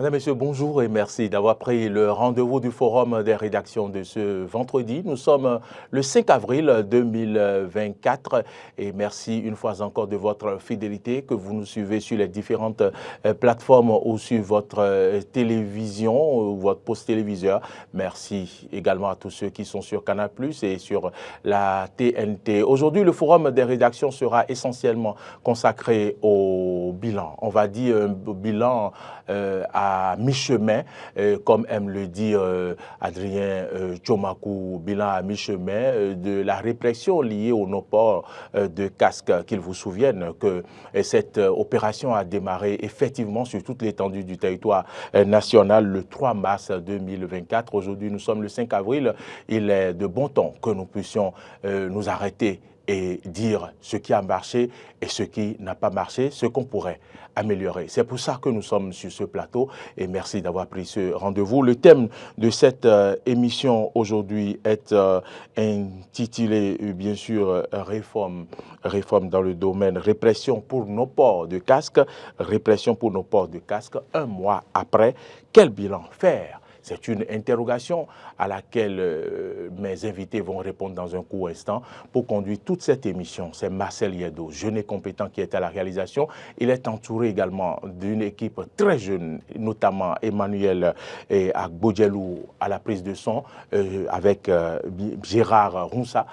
Mesdames, Messieurs, bonjour et merci d'avoir pris le rendez-vous du Forum des rédactions de ce vendredi. Nous sommes le 5 avril 2024 et merci une fois encore de votre fidélité, que vous nous suivez sur les différentes plateformes ou sur votre télévision ou votre poste téléviseur. Merci également à tous ceux qui sont sur Canal+ et sur la TNT. Aujourd'hui, le Forum des rédactions sera essentiellement consacré au bilan. On va dire un bilan à mi-chemin, comme aime le dire Adrien Tchomakou, bilan à mi-chemin de la répression liée au non-port de casque. Qu'il vous souvienne que cette opération a démarré effectivement sur toute l'étendue du territoire national le 3 mars 2024. Aujourd'hui, nous sommes le 5 avril. Il est de bon ton que nous puissions nous arrêter et dire ce qui a marché et ce qui n'a pas marché, ce qu'on pourrait améliorer. C'est pour ça que nous sommes sur ce plateau et merci d'avoir pris ce rendez-vous. Le thème de cette émission aujourd'hui est intitulé, bien sûr, réforme dans le domaine répression pour nos ports de casque, répression pour nos ports de casque. Un mois après, quel bilan faire? C'est une interrogation à laquelle mes invités vont répondre dans un court instant. Pour conduire toute cette émission, c'est Marcel Yedo, jeune et compétent qui est à la réalisation. Il est entouré également d'une équipe très jeune, notamment Emmanuel Agbodjelou à la prise de son, avec Gérard Roussa.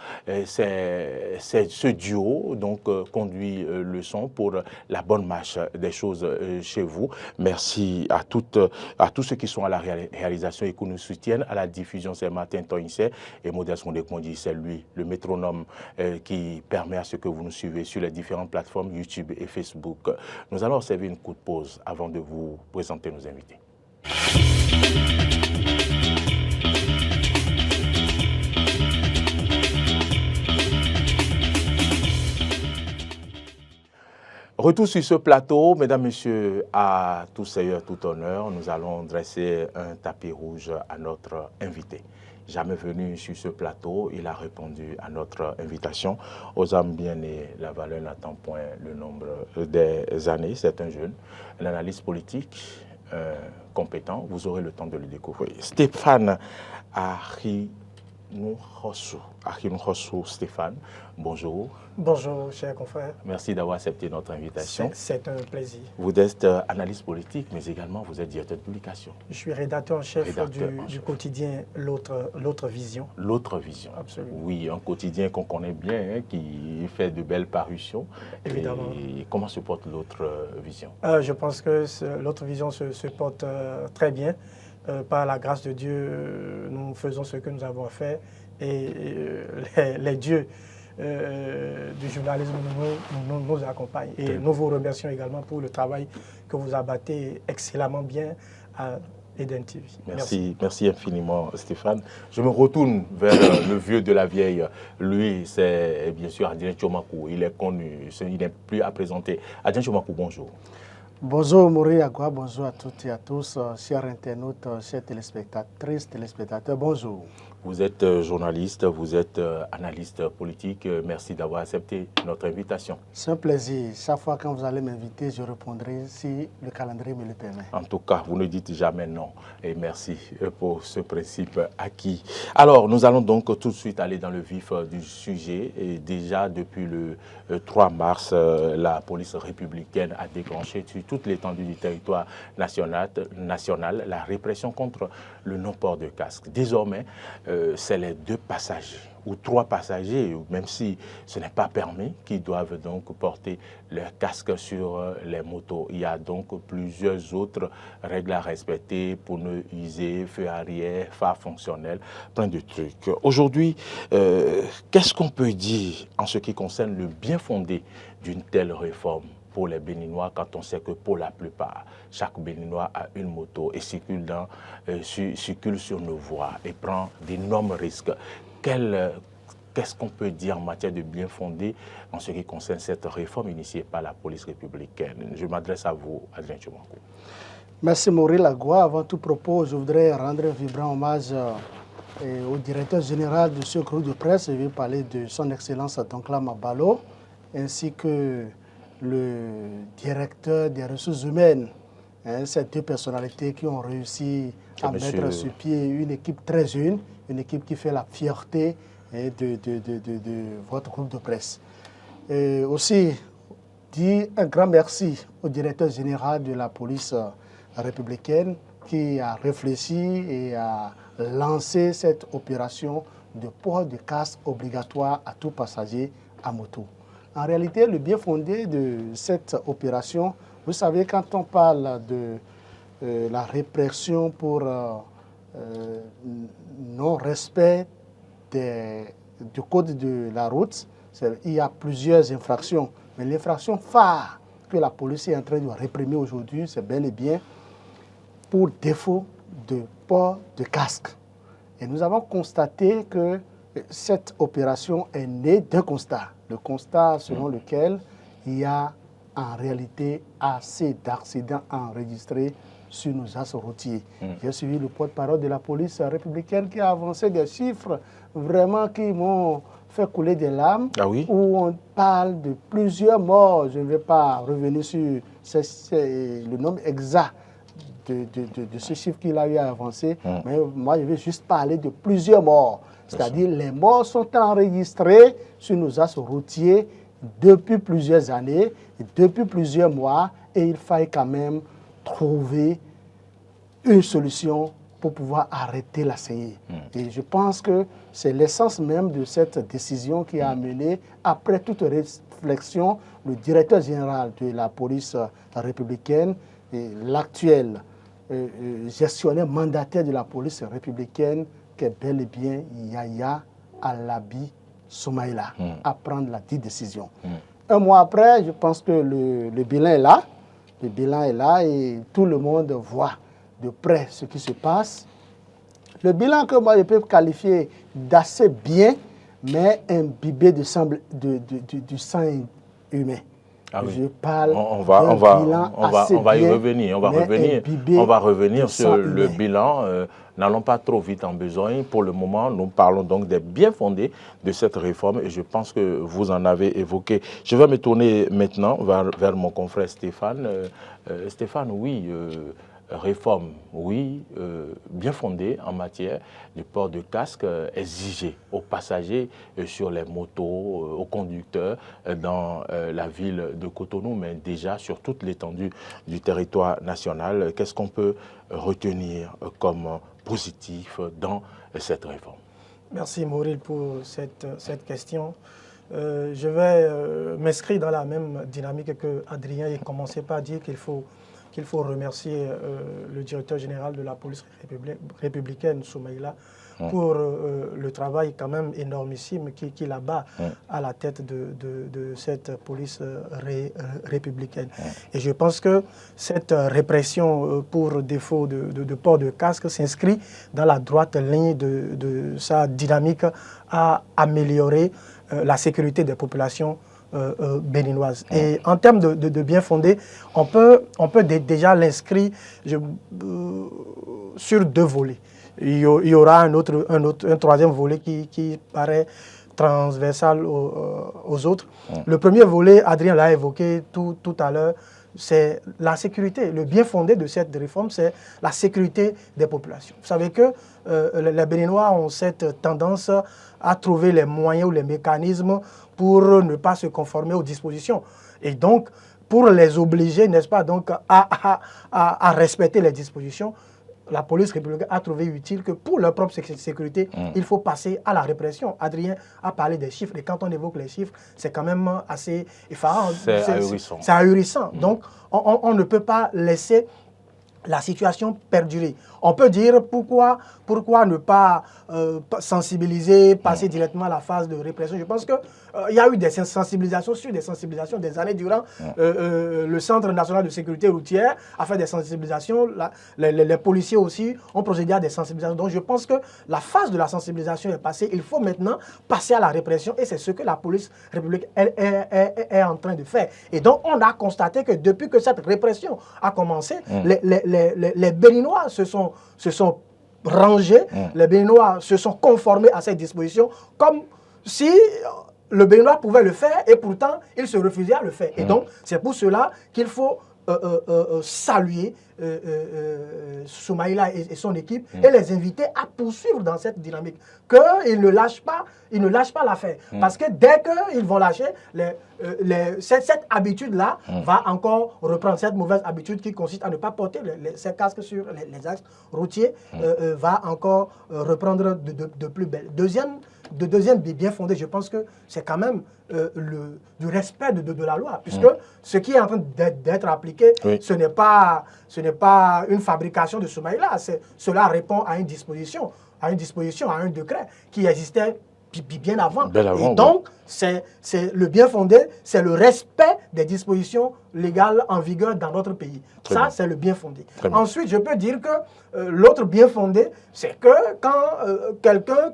C'est ce duo donc conduit le son pour la bonne marche des choses chez vous. Merci à tous ceux qui sont à la réalisation et qui nous soutiennent. À la diffusion, c'est Martin Toïnset et Modeste Mondekmondi, c'est lui, le métronome qui permet à ce que vous nous suivez sur les différentes plateformes YouTube et Facebook. Nous allons observer une courte pause avant de vous présenter nos invités. Retour sur ce plateau, mesdames, messieurs, à tout seigneur, tout honneur, nous allons dresser un tapis rouge à notre invité. Jamais venu sur ce plateau, il a répondu à notre invitation. Aux âmes bien nées, la valeur n'attend point le nombre des années. C'est un jeune, un analyste politique compétent. Vous aurez le temps de le découvrir. Stéphane Ahinoukhosou Stéphane, bonjour. Bonjour, chers confrères. Merci d'avoir accepté notre invitation. C'est un plaisir. Vous êtes analyste politique, mais également vous êtes directeur de publication. Je suis rédacteur en chef du quotidien L'Autre Vision. L'Autre Vision. Absolument. Oui, un quotidien qu'on connaît bien, hein, qui fait de belles parutions. Évidemment. Et comment se porte l'Autre Vision? Je pense que l'Autre Vision se porte très bien. Par la grâce de Dieu, nous faisons ce que nous avons à faire. Et les dieux du journalisme nous accompagnent. Et nous vous remercions également pour le travail que vous abattez excellemment bien à Eden TV. Merci infiniment, Stéphane. Je me retourne vers le vieux de la vieille. Lui, c'est bien sûr Adrien Tchomakou. Il est connu, il n'est plus à présenter. Adrien Tchomakou, bonjour. Bonjour Maurice Agua, bonjour à toutes et à tous, chers internautes, chers téléspectatrices, téléspectateurs, bonjour. Vous êtes journaliste, vous êtes analyste politique. Merci d'avoir accepté notre invitation. C'est un plaisir. Chaque fois quand vous allez m'inviter, je répondrai si le calendrier me le permet. En tout cas, vous ne dites jamais non. Et merci pour ce principe acquis. Alors, nous allons donc tout de suite aller dans le vif du sujet. Et déjà, depuis le 3 mars, la police républicaine a déclenché sur toute l'étendue du territoire national la répression contre le non-port de casque. Désormais, c'est les 2 passagers ou 3 passagers, même si ce n'est pas permis, qui doivent donc porter leur casque sur les motos. Il y a donc plusieurs autres règles à respecter pour ne user feu arrière, phare fonctionnel, plein de trucs. Aujourd'hui, qu'est-ce qu'on peut dire en ce qui concerne le bien fondé d'une telle réforme pour les Béninois, quand on sait que pour la plupart, chaque Béninois a une moto et circule sur nos voies et prend d'énormes risques? Qu'est-ce qu'on peut dire en matière de bien fondé en ce qui concerne cette réforme initiée par la police républicaine? Je m'adresse à vous, Adrien Tchomakou. Merci Maurice Agua. Avant tout propos, je voudrais rendre un vibrant hommage au directeur général de ce groupe de presse. Je vais parler de son Excellence Donkla Mabalo, ainsi que le directeur des ressources humaines hein, ces deux personnalités qui ont réussi à Monsieur... mettre sur pied une équipe très jeune, une équipe qui fait la fierté de votre groupe de presse. Et aussi, dire un grand merci au directeur général de la police républicaine qui a réfléchi et a lancé cette opération de port de casque obligatoire à tout passager à moto. En réalité, le bien fondé de cette opération, vous savez, quand on parle de la répression pour non-respect du code de la route, il y a plusieurs infractions. Mais l'infraction phare que la police est en train de réprimer aujourd'hui, c'est bel et bien pour défaut de port de casque. Et nous avons constaté que cette opération est née d'un constat. Le constat selon lequel il y a en réalité assez d'accidents enregistrés sur nos axes routiers. J'ai suivi le porte-parole de la police républicaine qui a avancé des chiffres vraiment qui m'ont fait couler des larmes, où on parle de plusieurs morts. Je ne vais pas revenir sur le nombre exact de ce chiffre qu'il a eu à avancer, mais moi je vais juste parler de plusieurs morts. C'est-à-dire les morts sont enregistrés sur nos axes routiers depuis plusieurs années, depuis plusieurs mois, et il faille quand même trouver une solution pour pouvoir arrêter la saignée. Et je pense que c'est l'essence même de cette décision qui a amené, après toute réflexion, le directeur général de la police républicaine et l'actuel gestionnaire mandataire de la police républicaine, qui est bel et bien Yaya Alabi Soumaïla, à prendre la dite décision. Un mois après, je pense que le bilan est là. Le bilan est là et tout le monde voit de près ce qui se passe. Le bilan que moi je peux qualifier d'assez bien, mais imbibé du sang humain. Ah oui. Je parle on va y revenir. On va revenir sur le bilan. N'allons pas trop vite en besoin. Pour le moment, nous parlons donc des bien fondés de cette réforme et je pense que vous en avez évoqué. Je vais me tourner maintenant vers mon confrère Stéphane. Stéphane, oui, réforme, oui, bien fondée en matière du port de casque exigé aux passagers sur les motos, aux conducteurs dans la ville de Cotonou, mais déjà sur toute l'étendue du territoire national. Qu'est-ce qu'on peut retenir comme positif dans cette réforme? Merci Mauril pour cette question. Je vais m'inscrire dans la même dynamique que Adrien et commencer par dire qu'il faut remercier le directeur général de la police républicaine, Soumaïla, pour le travail quand même énormissime qu'il abat à la tête de cette police républicaine. Et je pense que cette répression pour défaut de port de casque s'inscrit dans la droite ligne de sa dynamique à améliorer la sécurité des populations béninoise. Et en termes de bien fondé, on peut déjà l'inscrire sur deux volets. Il y aura un troisième volet qui paraît transversal aux autres. Le premier volet, Adrien l'a évoqué tout à l'heure, c'est la sécurité. Le bien fondé de cette réforme, c'est la sécurité des populations. Vous savez que les Béninois ont cette tendance à trouver les moyens ou les mécanismes pour ne pas se conformer aux dispositions. Et donc, pour les obliger, n'est-ce pas, donc, à respecter les dispositions, la police républicaine a trouvé utile que pour leur propre sécurité, il faut passer à la répression. Adrien a parlé des chiffres, et quand on évoque les chiffres, c'est quand même assez effarant. C'est ahurissant. C'est ahurissant. Donc, on ne peut pas laisser la situation perdurer. On peut dire pourquoi ne pas sensibiliser, passer directement à la phase de répression. Je pense qu'il y a eu des sensibilisations sur des sensibilisations des années durant. Le Centre national de sécurité routière a fait des sensibilisations. Les policiers aussi ont procédé à des sensibilisations. Donc je pense que la phase de la sensibilisation est passée. Il faut maintenant passer à la répression et c'est ce que la police républicaine est en train de faire. Et donc on a constaté que depuis que cette répression a commencé, les Béninois se sont rangés, les Béninois se sont conformés à cette disposition comme si le Béninois pouvait le faire et pourtant il se refusait à le faire. Et donc c'est pour cela qu'il faut saluer Soumaïla et son équipe et les inviter à poursuivre dans cette dynamique. Qu'ils ne lâchent pas, l'affaire. Parce que dès qu'ils vont lâcher, cette habitude-là va encore reprendre, cette mauvaise habitude qui consiste à ne pas porter ces casques sur les axes routiers, va encore reprendre de plus belle. Deuxième bien fondé, je pense que c'est quand même du respect de la loi, puisque ce qui est en train d'être appliqué, ce n'est pas une fabrication de Soumaïla, cela répond à une disposition, à un décret qui existait bien avant. Et donc, c'est le bien fondé, c'est le respect des dispositions légales en vigueur dans notre pays. Ça, c'est le bien fondé. Ensuite, je peux dire que l'autre bien fondé, c'est que quand quelqu'un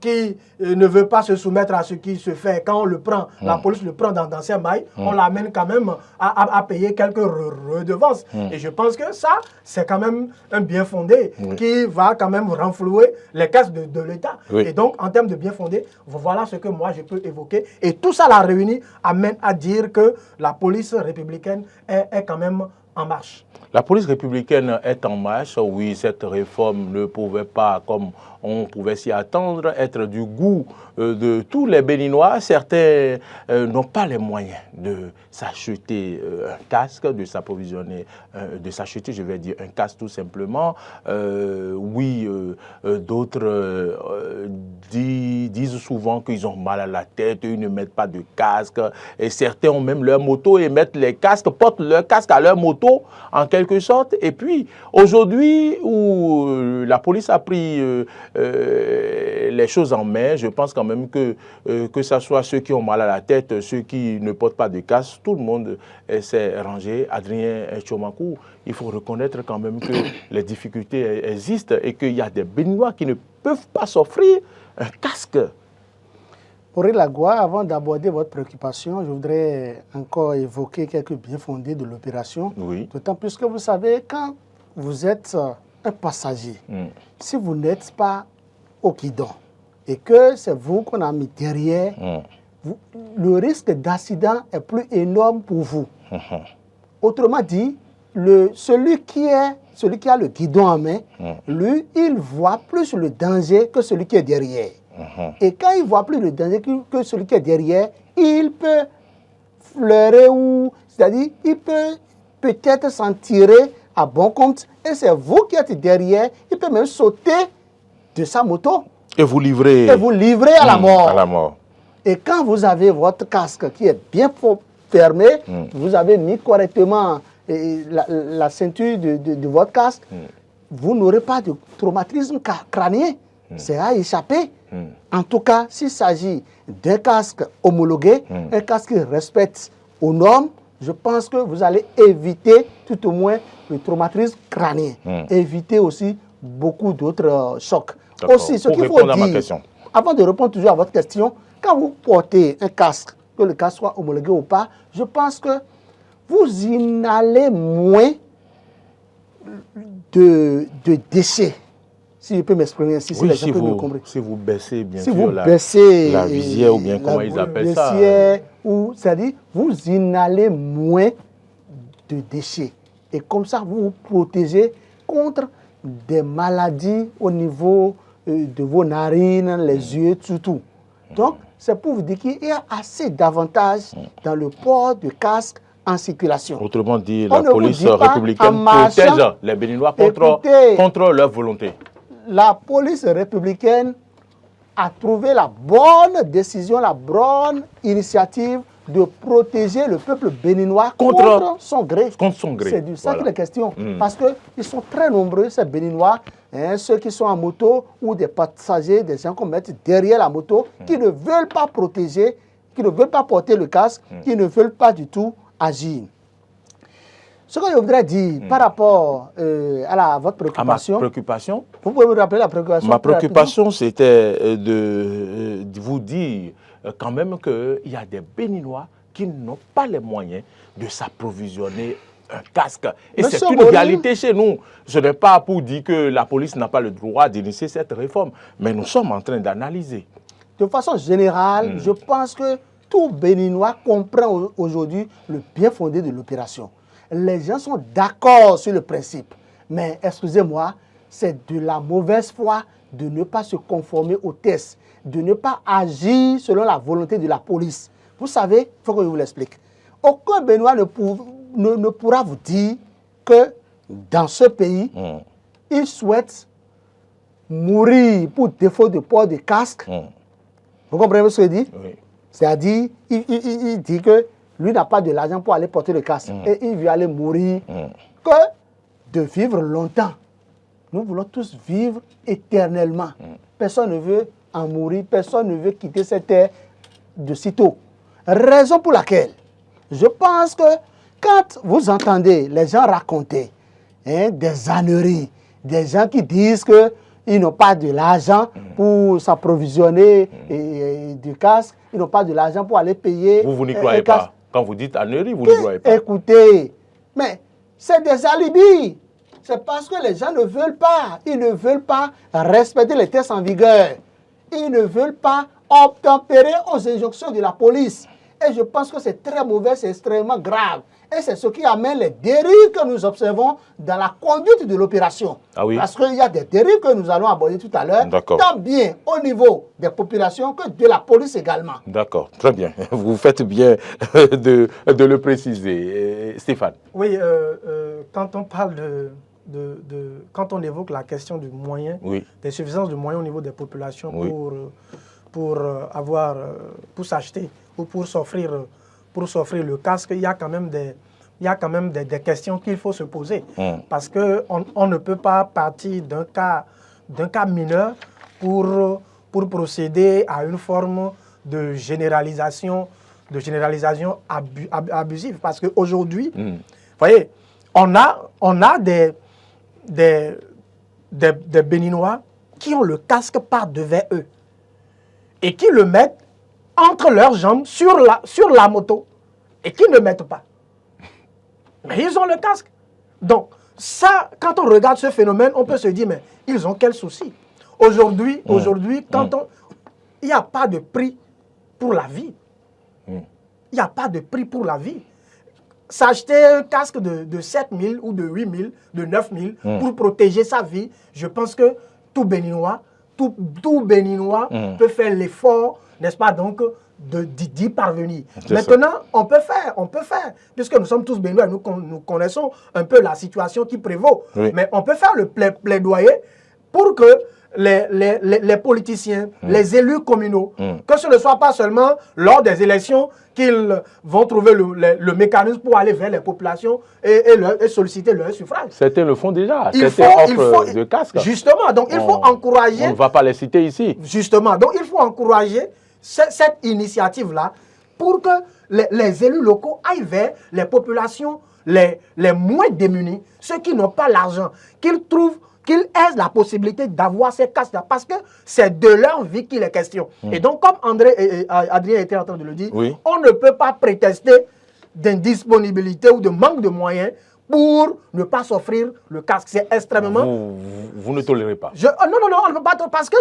qui ne veut pas se soumettre à ce qui se fait, quand on le prend, la police le prend dans ses mailles, on l'amène quand même à payer quelques redevances. Et je pense que ça, c'est quand même un bien fondé qui va quand même renflouer les caisses de l'État. Et donc, en termes de bien fondé, voilà ce que moi je peux évoquer. Et tout ça, la réunie, amène à dire que la police républicaine est quand même en marche. La police républicaine est en marche. Oui, cette réforme ne pouvait pas, comme on pouvait s'y attendre, être du goût de tous les Béninois. Certains n'ont pas les moyens de s'acheter un casque, de s'approvisionner, de s'acheter, je vais dire, un casque tout simplement. D'autres disent souvent qu'ils ont mal à la tête, ils ne mettent pas de casque. Et certains ont même leur moto et mettent les casques, portent leur casque à leur moto, en quelque sorte. Et puis, aujourd'hui, où la police a pris les choses en main, je pense quand même que ce soit ceux qui ont mal à la tête, ceux qui ne portent pas de casque, tout le monde s'est rangé. Adrien Tchomakou, il faut reconnaître quand même que les difficultés existent et qu'il y a des Béninois qui ne peuvent pas s'offrir un casque. Pour Lagua, avant d'aborder votre préoccupation, je voudrais encore évoquer quelques bien fondés de l'opération. Oui. D'autant plus que vous savez, quand vous êtes un passager, si vous n'êtes pas au guidon et que c'est vous qu'on a mis derrière, le risque d'accident est plus énorme pour vous. Autrement dit, celui qui a le guidon en main, lui, il voit plus le danger que celui qui est derrière. Et quand il voit plus le danger que celui qui est derrière, il peut fleurer c'est-à-dire il peut peut-être s'en tirer à bon compte. Et c'est vous qui êtes derrière, il peut même sauter de sa moto. Et vous livrez à la mort. À la mort. Et quand vous avez votre casque qui est bien fermé, vous avez mis correctement la ceinture de votre casque, vous n'aurez pas de traumatisme crânien. C'est à échapper. En tout cas, s'il s'agit d'un casque homologué, un casque qui respecte aux normes, je pense que vous allez éviter tout au moins le traumatisme crânien. Éviter aussi beaucoup d'autres chocs. Aussi, ce qu'il faut dire, avant de répondre toujours à votre question, quand vous portez un casque, que le casque soit homologué ou pas, je pense que vous inhalez moins de déchets. Si je peux m'exprimer ainsi, oui, les gens peuvent me comprendre. Si vous baissez bien si sûr vous baissez la visière ou bien comment ils appellent ça. C'est-à-dire, vous inhalez moins de déchets. Et comme ça, vous vous protégez contre des maladies au niveau de vos narines, les yeux, tout. Donc, c'est pour vous dire qu'il y a assez d'avantages dans le port de casque en circulation. Autrement dit, la police républicaine protège les Béninois contre leur volonté. La police républicaine a trouvé la bonne décision, la bonne initiative de protéger le peuple béninois contre son gré. C'est de ça qu'il est question. Parce qu'ils sont très nombreux, ces Béninois, ceux qui sont en moto ou des passagers, des gens qu'on met derrière la moto, qui ne veulent pas protéger, qui ne veulent pas porter le casque, qui ne veulent pas du tout agir. Ce que je voudrais dire par rapport à votre préoccupation. À ma préoccupation. Vous pouvez me rappeler la préoccupation? Ma préoccupation, c'était de vous dire quand même qu'il y a des Béninois qui n'ont pas les moyens de s'approvisionner un casque. Et c'est une réalité chez nous. Ce n'est pas pour dire que la police n'a pas le droit d'initier cette réforme, mais nous sommes en train d'analyser. De façon générale, je pense que tout Béninois comprend aujourd'hui le bien fondé de l'opération. les gens sont d'accord sur le principe. Mais excusez-moi, c'est de la mauvaise foi de ne pas se conformer aux tests, de ne pas agir selon la volonté de la police. Vous savez, il faut que je vous l'explique. Aucun Béninois ne pourra vous dire que dans ce pays, il souhaite mourir pour défaut de port de casque. Vous comprenez ce que je dis? Oui. C'est-à-dire, il dit que lui n'a pas de l'argent pour aller porter le casque et il veut aller mourir que de vivre longtemps. Nous voulons tous vivre éternellement. Personne ne veut en mourir, personne ne veut quitter cette terre de sitôt. Raison pour laquelle je pense que quand vous entendez les gens raconter des âneries, des gens qui disent qu'ils n'ont pas de l'argent pour s'approvisionner du casque, ils n'ont pas de l'argent pour aller payer. Vous n'y croyez pas. Quand vous dites ânerie, vous n'y croyez pas. Écoutez, mais c'est des alibis. C'est parce que les gens ne veulent pas. Ils ne veulent pas respecter les tests en vigueur. Ils ne veulent pas obtempérer aux injonctions de la police. Et je pense que c'est très mauvais, c'est extrêmement grave. Et c'est ce qui amène les dérives que nous observons dans la conduite de l'opération. Ah oui. Parce qu'il y a des dérives que nous allons aborder tout à l'heure, tant bien au niveau des populations que de la police également. D'accord, très bien. Vous faites bien de le préciser. Stéphane. Oui, quand on parle quand on évoque la question du moyen, des suffisances de moyens au niveau des populations pour s'acheter ou pour s'offrir le casque, il y a quand même des questions qu'il faut se poser. Parce qu'on ne peut pas partir d'un cas mineur pour procéder à une forme de généralisation abusive. Parce qu'aujourd'hui, vous voyez, on a des Béninois qui ont le casque par devant eux et qui le mettent entre leurs jambes sur la moto et qui ne mettent pas. Mais ils ont le casque. Donc, ça, quand on regarde ce phénomène, on peut se dire, mais ils ont quel souci? Aujourd'hui, il n'y a pas de prix pour la vie. Il n'y a pas de prix pour la vie. S'acheter un casque de 7 000 ou de 8 000, de 9 000 pour protéger sa vie, je pense que tout Béninois peut faire l'effort, n'est-ce pas, donc, d'y parvenir. Maintenant, on peut faire, puisque nous sommes tous Béninois, nous connaissons un peu la situation qui prévaut, mais on peut faire le plaidoyer pour que les politiciens, les élus communaux, que ce ne soit pas seulement lors des élections qu'ils vont trouver le mécanisme pour aller vers les populations et solliciter leur suffrage. Certains le font déjà, certains offrent de casque. Justement, donc il faut encourager... On ne va pas les citer ici. Justement, donc il faut encourager cette initiative-là pour que les élus locaux aillent vers les populations les moins démunies, ceux qui n'ont pas l'argent, qu'ils aient la possibilité d'avoir ces casques-là, parce que c'est de leur vie qu'il est question. Et donc, comme Adrien était en train de le dire, on ne peut pas prétester d'indisponibilité ou de manque de moyens pour ne pas s'offrir le casque. C'est extrêmement... Vous ne tolérez pas? Non, on ne peut pas, parce que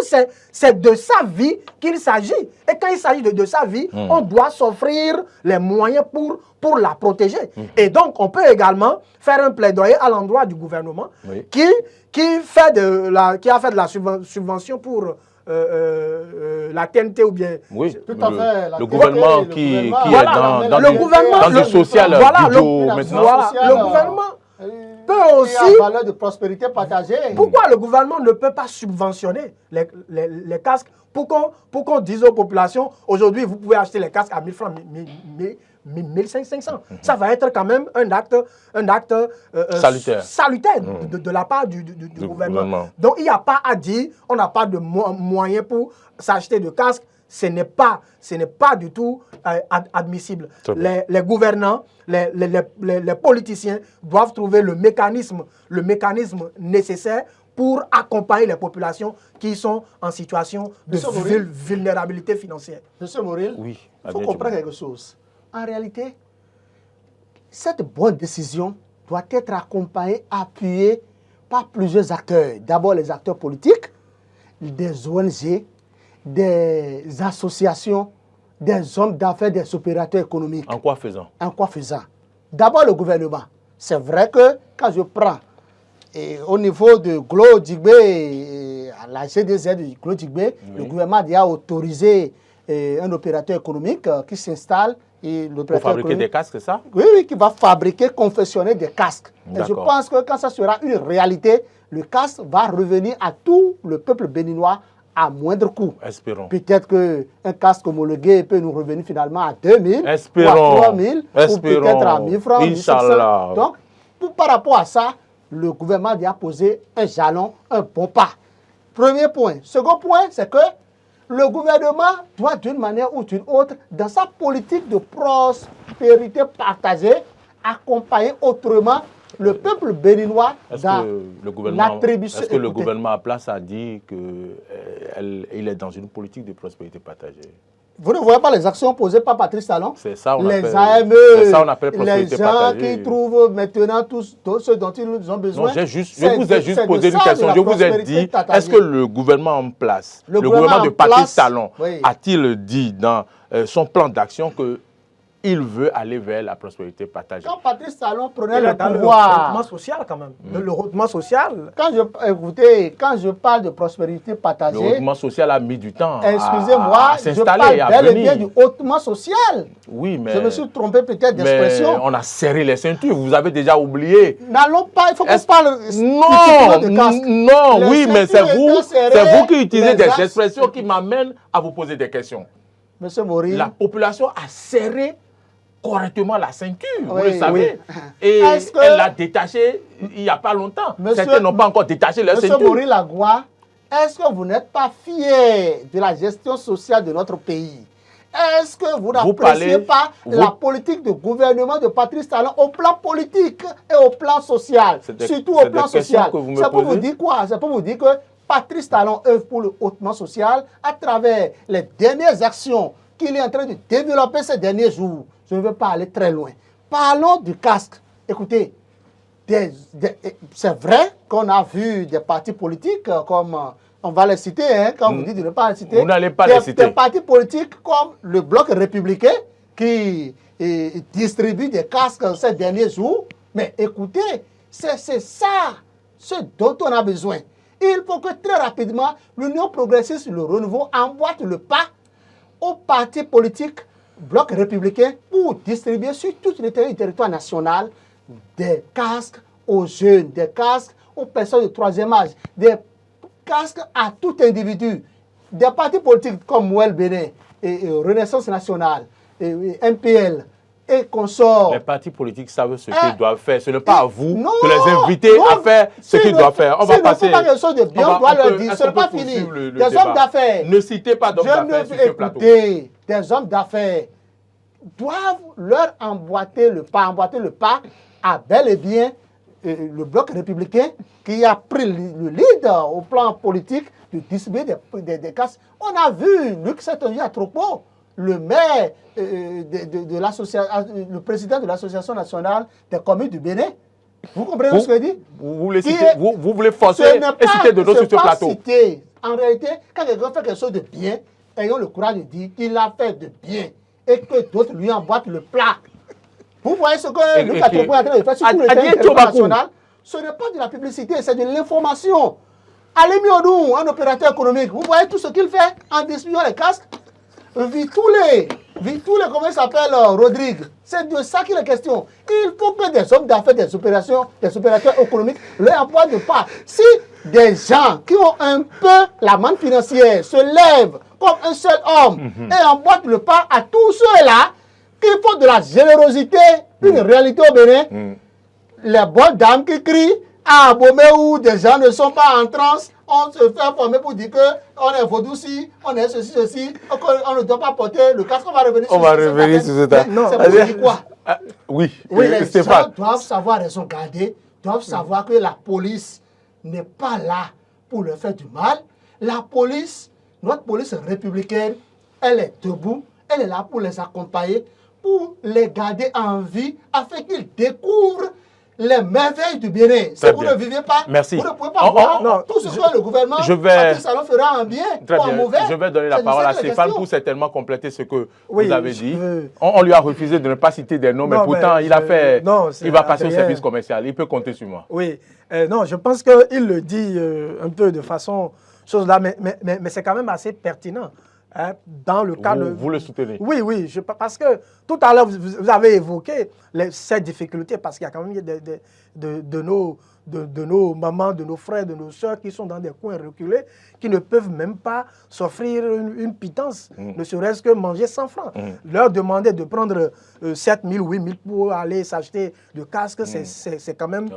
c'est de sa vie qu'il s'agit. Et quand il s'agit de sa vie, on doit s'offrir les moyens pour la protéger. Et donc, on peut également faire un plaidoyer à l'endroit du gouvernement qui a fait de la subvention pour la TNT ou bien... Oui, tout à fait. Le gouvernement qui est dans le social. Voilà, le gouvernement peut aussi... Il y a valeur de prospérité partagée. Pourquoi le gouvernement ne peut pas subventionner les casques pour qu'on dise aux populations, aujourd'hui, vous pouvez acheter les casques à 1000 francs, 1500. Ça va être quand même un acte salutaire de la part du gouvernement. Donc, il n'y a pas à dire, on n'a pas de moyens pour s'acheter de casques. Ce n'est pas du tout admissible. Les gouvernants, les politiciens doivent trouver le mécanisme nécessaire pour accompagner les populations qui sont en situation de vulnérabilité financière. Monsieur Moril, oui, il faut comprendre quelque chose. En réalité, cette bonne décision doit être accompagnée, appuyée par plusieurs acteurs. D'abord les acteurs politiques, des ONG, des associations, des hommes d'affaires, des opérateurs économiques. En quoi faisant? En quoi faisant? D'abord le gouvernement. C'est vrai que quand je prends au niveau de Glo Digbé, à la GDZ de Glo Digbé, le gouvernement a autorisé un opérateur économique qui s'installe. Pour fabriquer des casques, c'est ça? Oui, oui, qui va fabriquer, confectionner des casques. Et je pense que quand ça sera une réalité, le casque va revenir à tout le peuple béninois à moindre coût. Espérons. Peut-être qu'un casque homologué peut nous revenir finalement à 2000 Espérons. ou à 3000 ou peut-être à 1000 francs. Inch'Allah. Donc, par rapport à ça, le gouvernement a posé un jalon, un bon pas. Premier point. Second point, c'est que le gouvernement doit d'une manière ou d'une autre, dans sa politique de prospérité partagée, accompagner autrement le peuple béninois dans l'attribution. Est-ce que le gouvernement à place a dit qu'il est dans une politique de prospérité partagée? Vous ne voyez pas les actions posées par Patrice Talon? C'est ça, on les appelle, AME, les gens qui trouvent maintenant tout ce dont ils ont besoin. Non, je vous ai juste posé une question. Je vous ai dit, est-ce que le gouvernement en place, le gouvernement de Patrice Talon, a-t-il dit dans son plan d'action qu'il veut aller vers la prospérité partagée? Quand Patrice Talon prenait le pouvoir... Le redressement social quand même. Le redressement social. Quand je parle de prospérité partagée... Le redressement social a mis du temps à s'installer et à venir. Je parle bel et bien du hautement social. Oui, mais... Je me suis trompé peut-être d'expression. On a serré les ceintures, vous avez déjà oublié. N'allons pas, il faut qu'on parle... Non, oui, mais c'est vous qui utilisez des expressions qui m'amènent à vous poser des questions. Monsieur Mori... La population a serré correctement la ceinture, vous le savez. Et elle l'a détaché il n'y a pas longtemps. Certains n'ont pas encore détaché leur ceinture. Monsieur Mori Lagua, est-ce que vous n'êtes pas fier de la gestion sociale de notre pays? Est-ce que vous n'appréciez pas la politique de gouvernement de Patrice Talon au plan politique et au plan social? Surtout au plan social. C'est pour vous dire quoi? C'est pour vous dire que Patrice Talon œuvre pour le hautement social à travers les dernières actions qu'il est en train de développer ces derniers jours. Je ne veux pas aller très loin. Parlons du casque. Écoutez, c'est vrai qu'on a vu des partis politiques comme, on va les citer, hein, quand vous dites de ne pas les citer. Vous n'allez pas les citer. Des partis politiques comme le Bloc républicain qui distribue des casques ces derniers jours. Mais écoutez, c'est ça, ce dont on a besoin. Il faut que très rapidement, l'Union progressiste, le renouveau, emboîte le pas aux partis politiques Bloc républicain pour distribuer sur tout le territoire national des casques aux jeunes, des casques aux personnes de troisième âge, des casques à tout individu. Des partis politiques comme Mouel Bénin, et Renaissance nationale, et MPL et consorts. Les partis politiques savent ce qu'ils doivent faire. Ce n'est pas à vous de les inviter à faire ce qu'ils doivent faire. On va passer. Pas quelque chose de bien, on doit leur dire. Ce n'est pas fini. Des hommes d'affaires. Ne citez pas d'hommes d'affaires sur ce plateau. Des hommes d'affaires doivent leur emboîter le pas à bel et bien le Bloc républicain qui a pris le lead au plan politique de distribuer des casques. On a vu Luc Saint-Ongi à Tropo, le maire de l'association, le président de l'Association nationale des communes du Bénin. Vous comprenez ce que je dis? Vous voulez forcer et citer de d'autres sur ce plateau. En réalité, quand quelqu'un fait quelque chose de bien, ayons le courage de dire qu'il a fait de bien et que d'autres lui emboîtent le plat. Vous voyez ce que Luc Atropo est en train de faire sur tout le territoire national? Ce n'est pas de la publicité, c'est de l'information. Alemi Odou, un opérateur économique, vous voyez tout ce qu'il fait en distribuant les casques? Vitoulé, comment il s'appelle, Rodrigue, c'est de ça qu'il est question. Il faut que des hommes d'affaires, des opérateurs économiques, leur emboîtent le pas. Si des gens qui ont un peu la manne financière se lèvent comme un seul homme et emboîtent le pas à tous ceux-là qui font de la générosité une réalité au Bénin, les bonnes dames qui crient à Bomé où des gens ne sont pas en transe, on se fait former pour dire qu'on est vaudouci, on est ceci, on ne doit pas porter le casque, on va revenir sur ce ça. C'est pour dire quoi? Oui, les gens doivent savoir raison garder, doivent savoir que la police n'est pas là pour leur faire du mal. La police, notre police républicaine, elle est debout, elle est là pour les accompagner, pour les garder en vie, afin qu'ils découvrent les merveilles du Bénin. Si vous ne vivez pas, merci. Vous ne pouvez pas voir tout ce que le gouvernement ça fera en bien ou en mauvais. Je vais donner la parole à Stéphane pour certainement compléter ce que vous avez dit. On lui a refusé de ne pas citer des noms, mais pourtant, il va passer au service commercial. Il peut compter sur moi. Oui. Non, je pense qu'il le dit un peu de façon... chose là, mais c'est quand même assez pertinent. Hein, dans le cas vous le soutenez? Oui, oui, parce que tout à l'heure, vous avez évoqué ces difficultés, parce qu'il y a quand même de nos mamans, de nos frères, de nos soeurs qui sont dans des coins reculés, qui ne peuvent même pas s'offrir une pitance, ne serait-ce que manger 100 francs. Leur demander de prendre 7 000, 8 000 pour aller s'acheter de casques, c'est quand même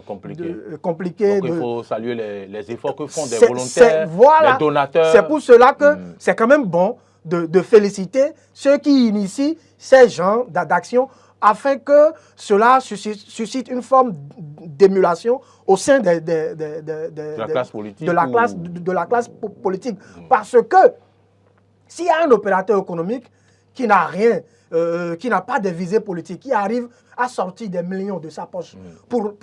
compliqué. Donc il faut saluer les efforts que font des volontaires, les donateurs. C'est pour cela que c'est quand même bon de féliciter ceux qui initient ces genres d'action afin que cela suscite une forme d'émulation au sein de la classe politique. De la classe politique. Parce que s'il y a un opérateur économique qui n'a rien, qui n'a pas de visée politique, qui arrive à sortir des millions de sa poche pour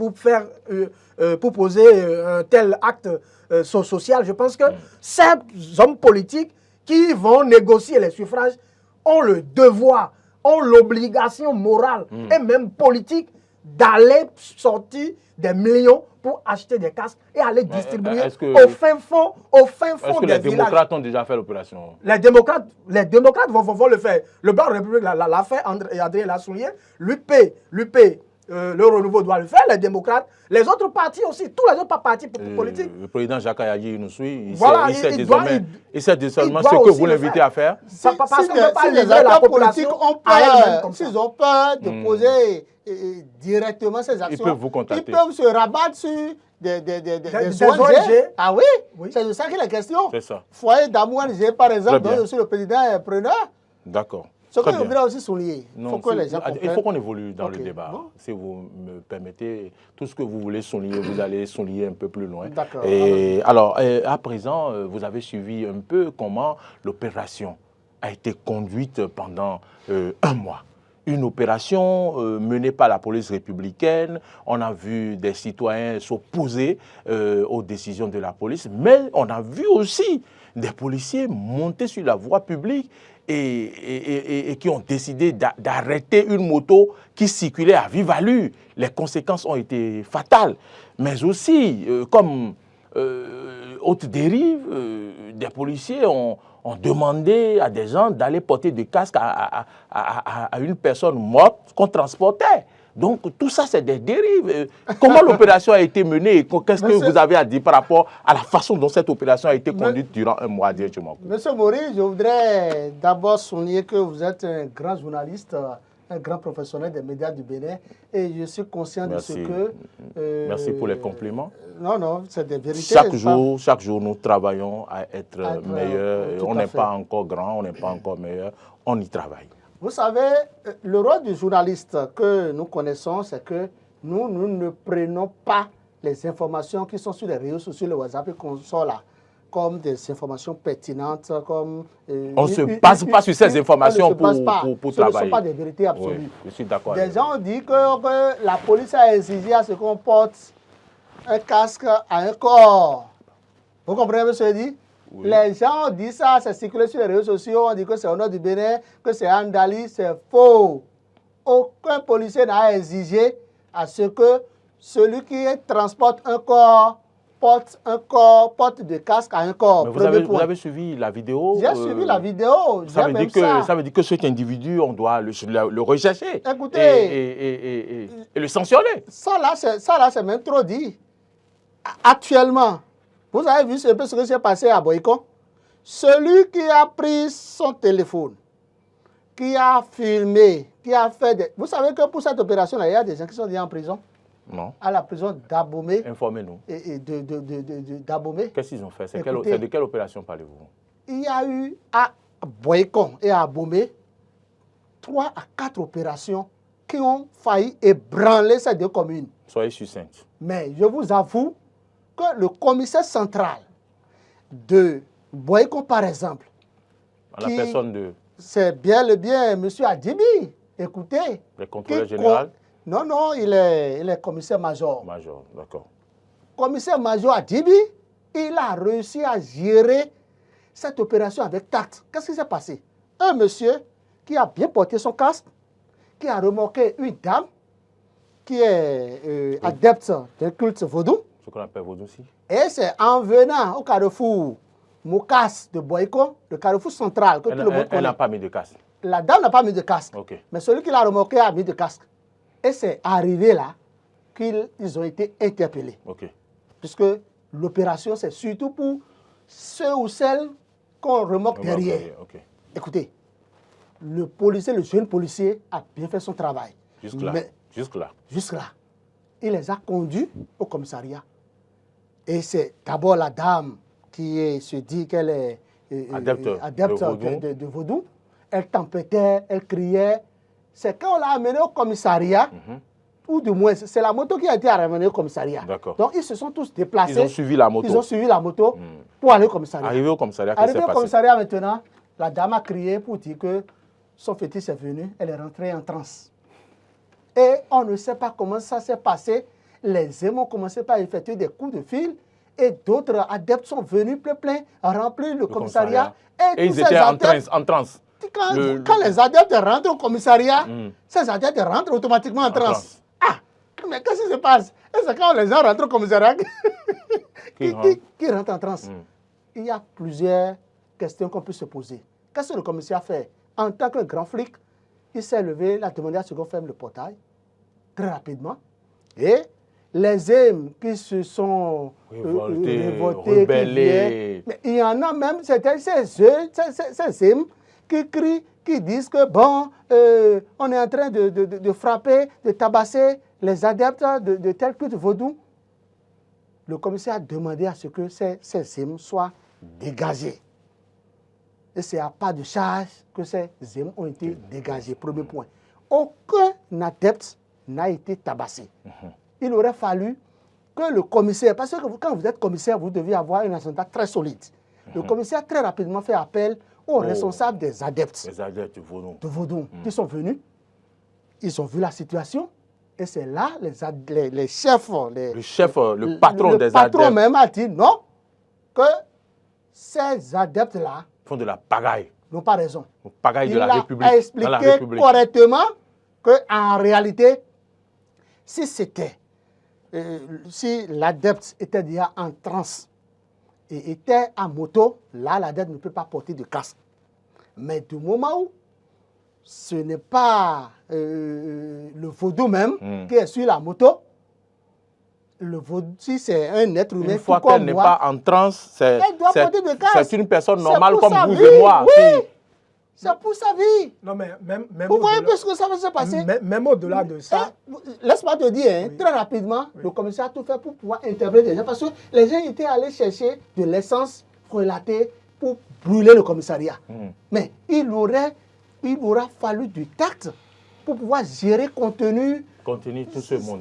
poser un tel acte social, je pense que ces hommes politiques qui vont négocier les suffrages ont le devoir, ont l'obligation morale et même politique d'aller sortir des millions pour acheter des casques et aller distribuer au fin fond des villages. Est-ce que les démocrates ont déjà fait l'opération? Les démocrates vont le faire. Le Blanc de la République l'a fait, André l'a souligné. L'UP, le renouveau doit le faire, les démocrates, les autres partis aussi, tous les autres partis politiques. Le président Jacques Ayagi nous suit. Il sait désormais ce que vous l'invitez à faire. Parce qu'on ne peut pas livrer la population à elle-même. S'ils ont peur de poser directement ces actions, ils peuvent vous contacter. Ils peuvent se rabattre sur des ONG. Ah oui, c'est de ça qu'il est question. C'est ça. Foyer d'amour ONG, par exemple, dont je suis le président et preneur. D'accord. Ce que je voudrais aussi souligner, il faut qu'on évolue dans le débat. Bon. Si vous me permettez, tout ce que vous voulez souligner, vous allez souligner un peu plus loin. D'accord. Alors, à présent, vous avez suivi un peu comment l'opération a été conduite pendant un mois. Une opération menée par la police républicaine. On a vu des citoyens s'opposer aux décisions de la police, mais on a vu aussi des policiers monter sur la voie publique et qui ont décidé d'arrêter une moto qui circulait à vive allure. Les conséquences ont été fatales. Mais aussi, comme haute dérive, des policiers ont demandé à des gens d'aller porter des casques à une personne morte qu'on transportait. Donc, tout ça, c'est des dérives. Comment l'opération a été menée? Qu'est-ce que vous avez à dire par rapport à la façon dont cette opération a été conduite durant un mois directement? Monsieur Maurice, je voudrais d'abord souligner que vous êtes un grand journaliste, un grand professionnel des médias du Bénin. Et je suis conscient de ce que... Merci pour les compliments. Non, c'est des vérités. Chaque jour, nous travaillons à être meilleurs. On n'est pas encore grand, on n'est pas encore meilleur. On y travaille. Vous savez, le rôle du journaliste que nous connaissons, c'est que nous ne prenons pas les informations qui sont sur les réseaux sociaux, le WhatsApp et qu'on sort là, comme des informations pertinentes, comme... on ne se base pas sur ces informations pour travailler. Ce ne sont pas des vérités absolues. Oui, je suis d'accord. Des gens ont dit que la police a exigé à ce qu'on porte un casque à un corps. Vous comprenez ce que je dis? Oui. Les gens ont dit ça, c'est circulé sur les réseaux sociaux, on dit que c'est au nord du Bénin, que c'est Andali, c'est faux. Aucun policier n'a exigé à ce que celui qui transporte un corps porte de casque à un corps. Mais vous avez suivi la vidéo? J'ai suivi la vidéo. Ça veut dire que cet individu, on doit le rechercher. Écoutez, et le sanctionner. Ça là, c'est même trop dit. Actuellement, vous avez vu un peu ce qui s'est passé à Boycon? Celui qui a pris son téléphone, qui a filmé, qui a fait des... Vous savez que pour cette opération-là, il y a des gens qui sont déjà en prison? Non. À la prison d'Abomey. Informez-nous. Et d'Abomey. Qu'est-ce qu'ils ont fait? C'est de quelle opération parlez-vous? Il y a eu à Boycon et à Abomey 3 à 4 opérations qui ont failli ébranler ces deux communes. Soyez succinct. Mais je vous avoue que le commissaire central de Boycon, par exemple, à la personne de... C'est bien le bien, M. Adjibi. Écoutez. Le contrôleur général. Non, non, il est commissaire-major. Major, d'accord. Commissaire-major à Djibi, il a réussi à gérer cette opération avec tact. Qu'est-ce qui s'est passé? Un monsieur qui a bien porté son casque, qui a remorqué une dame qui est adepte d'un culte vaudou. Ce qu'on appelle vaudou aussi. Et c'est en venant au carrefour Moukas de Boyko, le carrefour central, que tout le monde connaît. Elle n'a pas mis de casque. La dame n'a pas mis de casque. Okay. Mais celui qui l'a remorqué a mis de casque. Et c'est arrivé là qu'ils ont été interpellés. Okay. Puisque l'opération, c'est surtout pour ceux ou celles qu'on remorque derrière. Okay. Écoutez, le policier, le jeune policier a bien fait son travail. Jusque-là. Jusque-là. Il les a conduits au commissariat. Et c'est d'abord la dame qui se dit qu'elle est adepte de vaudou. Elle tempêtait, elle criait. C'est quand on l'a amenée au commissariat, ou du moins, c'est la moto qui a été ramenée au commissariat. Donc, ils se sont tous déplacés. Ils ont suivi la moto. Ils ont suivi la moto pour aller au commissariat. Arrivé au commissariat, Arrivé au commissariat maintenant, la dame a crié pour dire que son fétiche est venu, elle est rentrée en transe. Et on ne sait pas comment ça s'est passé. Les hommes ont commencé par effectuer des coups de fil et d'autres adeptes sont venus plein, remplir le commissariat. Et ils étaient en transe. Quand les adeptes rentrent au commissariat, ces adeptes rentrent automatiquement en transe. Ah, mais qu'est-ce qui se passe? Et c'est quand les gens rentrent au commissariat qui rentrent en transe. Il y a plusieurs questions qu'on peut se poser. Qu'est-ce que le commissaire a fait? En tant que grand flic, il s'est levé, il a demandé à ce qu'on ferme le portail, très rapidement. Et les hommes qui se sont révoltés, rebellés. Mais il y en a même, c'était ces hommes qui crient, qui disent que bon, on est en train de frapper, de tabasser les adeptes de tel culte vaudou. Le commissaire a demandé à ce que ces hommes soient dégagés. Et c'est à pas de charge que ces hommes ont été dégagés. Premier point. Aucun adepte n'a été tabassé. Il aurait fallu que le commissaire, parce que quand vous êtes commissaire, vous devez avoir un agenda très solide. Le commissaire très rapidement fait appel aux responsables des adeptes. Les adeptes de vaudou. Qui sont venus, ils ont vu la situation, et c'est là les chefs, le patron des adeptes. Le patron même a dit non, que ces adeptes-là font de la pagaille. N'ont pas raison. Pagaille de la République. Il a expliqué correctement qu'en réalité, si l'adepte était déjà en transe et était en moto, là, l'adepte ne peut pas porter de casque. Mais du moment où ce n'est pas le vaudou même qui est sur la moto, le vaudou, si c'est un être humain, une fois qu'elle n'est pas en transe, c'est une personne normale comme vous et moi. Oui, c'est pour sa vie. Non, mais même vous voyez un peu ce que ça va se passer. Même au-delà de ça. Laisse-moi te dire, très rapidement, le commissaire a tout fait pour pouvoir interpeller les gens. Parce que les gens étaient allés chercher de l'essence frelatée pour brûler le commissariat. Mais il aura fallu du tact pour pouvoir gérer, contenir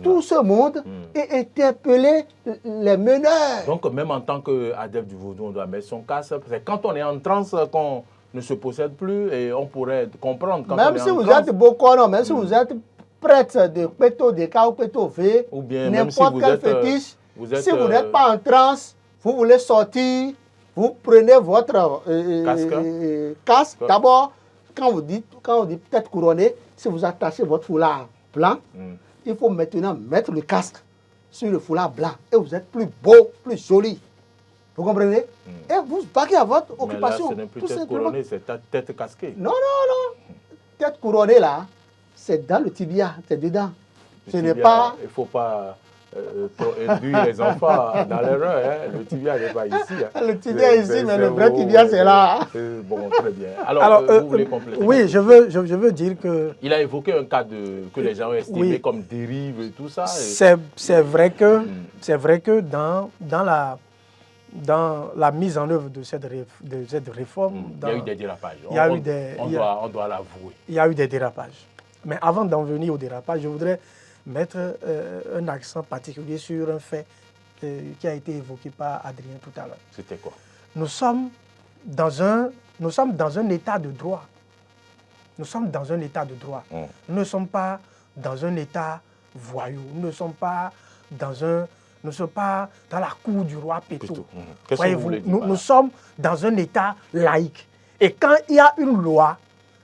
tout ce monde et interpeller les meneurs. Donc, même en tant qu'adepte du vaudou, on doit mettre son casque. C'est quand on est en transe qu'on ne se possède plus et on pourrait comprendre quand même on est si en vous transe. Êtes beaucoup, non, même si vous êtes prêtre de Péto de K ou Péto V, ou bien n'importe quel fétiche, si vous n'êtes pas en transe, vous voulez sortir, vous prenez votre casque. D'abord, quand on dit tête couronnée, si vous attachez votre foulard blanc, il faut maintenant mettre le casque sur le foulard blanc et vous êtes plus beau, plus joli. Vous comprenez? Et vous baguez à votre occupation. Mais là, ce n'est plus tête couronnée, c'est tête casquée. Non. Tête couronnée, là, c'est dans le tibia, c'est dedans. Ce n'est pas... Il ne faut pas induire les enfants dans l'erreur. Le tibia n'est pas ici. Le tibia est ici, mais le vrai tibia, c'est là. Bon, très bien. Alors vous voulez compléter? Oui, je veux dire que... Il a évoqué un cas que les gens ont estimé comme dérive et tout ça. C'est vrai que dans la mise en œuvre de cette réforme... il y a eu des dérapages. On doit l'avouer. Il y a eu des dérapages. Mais avant d'en venir au dérapage, je voudrais mettre un accent particulier sur un fait qui a été évoqué par Adrien tout à l'heure. C'était quoi? Nous sommes dans un état de droit. Nous sommes dans un état de droit. Nous ne sommes pas dans un état voyous. Nous ne sommes pas dans la cour du roi Péto. Qu'est-ce que vous voulez dire? Nous sommes dans un État laïque. Et quand il y a une loi,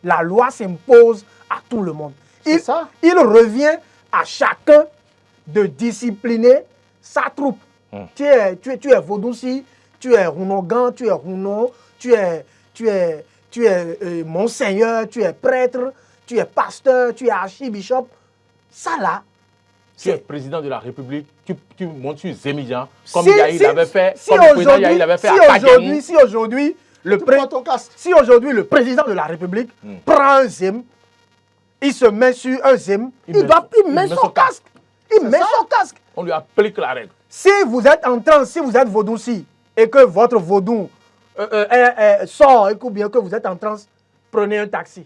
la loi s'impose à tout le monde. Il revient à chacun de discipliner sa troupe. Tu es Vodunsi, tu es Rounogan, tu es Rouno, tu es monseigneur, tu es prêtre, tu es pasteur, tu es archibishop. Ça là, tu es président de la République, tu montes sur Zémidjan, comme Yahi l'avait fait, comme le président Yahi l'avait fait à Kagame. Si aujourd'hui, le président de la République prend un zém, il se met sur un zém, il met son casque. Il met son casque. On lui applique la règle. Si vous êtes en train, si vous êtes vaudouci et que votre vaudou sort ou bien que vous êtes en transe, prenez un taxi.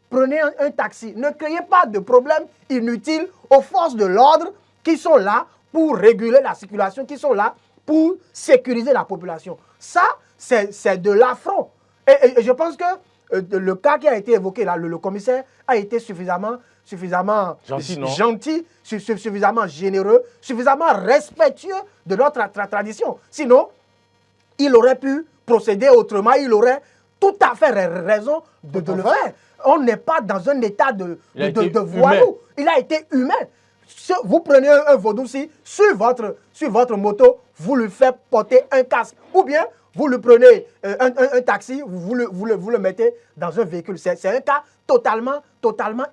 Prenez un taxi. Ne créez pas de problème inutile aux forces de l'ordre qui sont là pour réguler la circulation, qui sont là pour sécuriser la population. Ça, c'est de l'affront. Et je pense que le cas qui a été évoqué là, le commissaire a été suffisamment gentil, suffisamment généreux, suffisamment respectueux de notre tradition. Sinon, il aurait pu procéder autrement, il aurait tout à fait raison de le faire. On n'est pas dans un état de voyou. Il a été humain. Vous prenez un vaudouci sur votre moto, vous lui faites porter un casque. Ou bien, vous lui prenez un taxi, vous le mettez dans un véhicule. C'est un cas totalement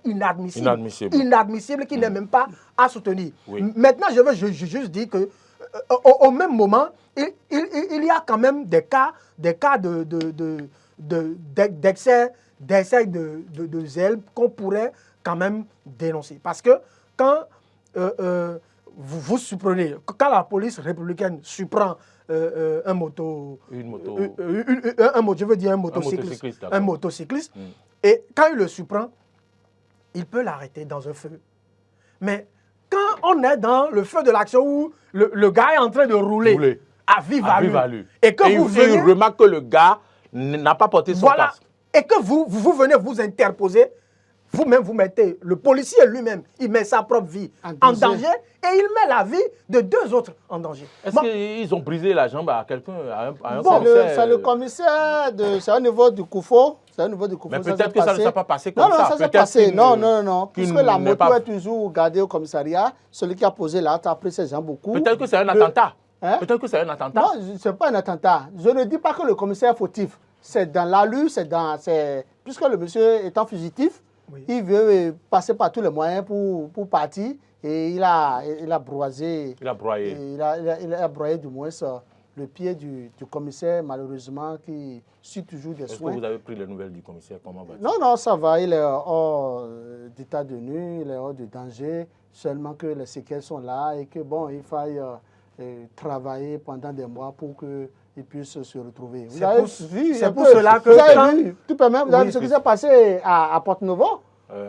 inadmissible. Inadmissible qui n'est même pas à soutenir. Oui. Maintenant, je veux juste dire que au même moment, il y a quand même des cas d'excès de zèle qu'on pourrait quand même dénoncer. Parce que quand vous supprenez, quand la police républicaine surprend un motocycliste, et quand il le surprend, il peut l'arrêter dans un feu. Mais quand on est dans le feu de l'action où le gars est en train de rouler à vive allure, et que vous venez, remarque que le gars n'a pas porté son casque, et que vous venez vous interposer, vous-même vous mettez, le policier lui-même, il met sa propre vie en danger et il met la vie de deux autres en danger. Est-ce qu'ils ont brisé la jambe à quelqu'un, à un commissaire? C'est le commissaire, c'est au niveau du Koufo. Mais peut-être que ça ne s'est pas passé comme ça. Non, ça s'est passé. Non. Puisque la moto est toujours gardée au commissariat, celui qui a posé l'acte a pris ses jambes beaucoup. Peut-être que c'est un attentat. Peut-être que c'est un attentat. Non, ce n'est pas un attentat. Je ne dis pas que le commissaire est fautif. C'est dans l'allure, puisque le monsieur étant fugitif, il veut passer par tous les moyens pour partir et il a broyé. Il a broyé du moins le pied du commissaire, malheureusement, qui suit toujours des soins. Est-ce que vous avez pris les nouvelles du commissaire? Comment va-t-il? Non, ça va. Il est hors d'état de nuit, il est hors de danger. Seulement que les séquelles sont là et que bon, il faille travailler pendant des mois pour qu'ils puissent se retrouver. C'est pour cela que... Vous avez vu, tout de même, vous avez vu ce qui s'est passé à Porte-Novo?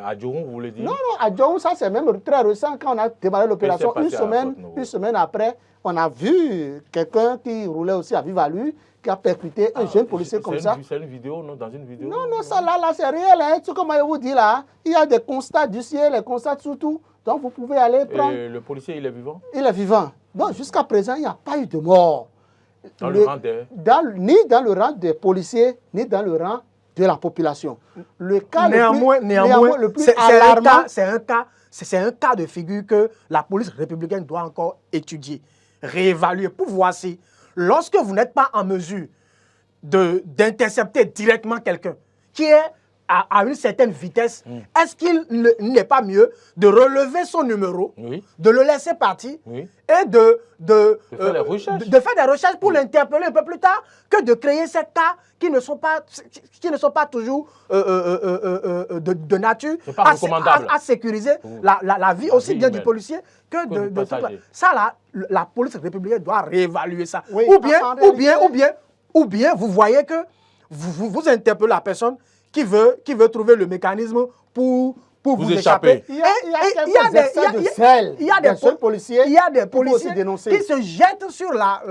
À Djourou, vous voulez dire? Non, à Djourou, ça c'est même très récent. Quand on a démarré l'opération, une semaine après, on a vu quelqu'un qui roulait aussi à vive allure, qui a percuté un jeune policier comme ça. C'est une vidéo, non? Dans une vidéo? Non, ça là c'est réel. Hein. Tout comme je vous dis là, il y a des constats du ciel, les constats surtout. Donc vous pouvez aller prendre... Et le policier, il est vivant? Il est vivant. Donc jusqu'à présent, il n'y a pas eu de mort. Dans le rang des... Ni dans le rang des policiers, ni dans le rang de la population. Le cas néanmoins, le plus alarmant, c'est un cas de figure que la police républicaine doit encore étudier, réévaluer pour voir si, lorsque vous n'êtes pas en mesure d'intercepter directement quelqu'un qui est à une certaine vitesse, est-ce qu'il n'est pas mieux de relever son numéro, de le laisser partir et de faire des recherches pour l'interpeller un peu plus tard que de créer ces cas qui ne sont pas toujours de nature à sécuriser la vie aussi bien du policier que de tout. Ça là, la police républicaine doit réévaluer ça. Ou bien vous voyez que vous interpellez la personne qui veut trouver le mécanisme pour vous échapper. Il y a des policiers qui se jettent sur la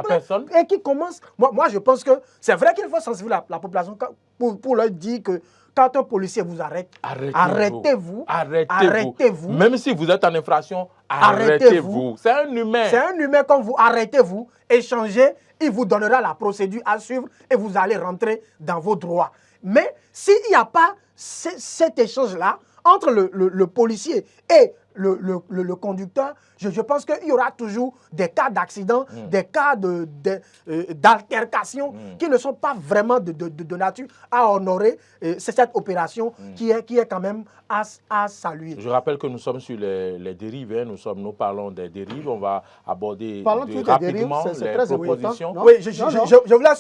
personne et qui commencent... Moi, je pense que c'est vrai qu'il faut sensibiliser la population pour leur dire que quand un policier vous arrête, arrêtez-vous. Arrêtez-vous. Même si vous êtes en infraction, arrêtez-vous. C'est un humain. C'est un humain comme vous. Arrêtez-vous, échangez, il vous donnera la procédure à suivre et vous allez rentrer dans vos droits. Mais s'il n'y a pas cet échange-là entre le policier et le conducteur, je pense qu'il y aura toujours des cas d'accident, des cas d'altercation qui ne sont pas vraiment de nature à honorer. C'est cette opération qui est quand même à saluer. Je rappelle que nous sommes sur les dérives. Hein. Nous parlons des dérives. On va aborder rapidement les propositions. Oui, je voulais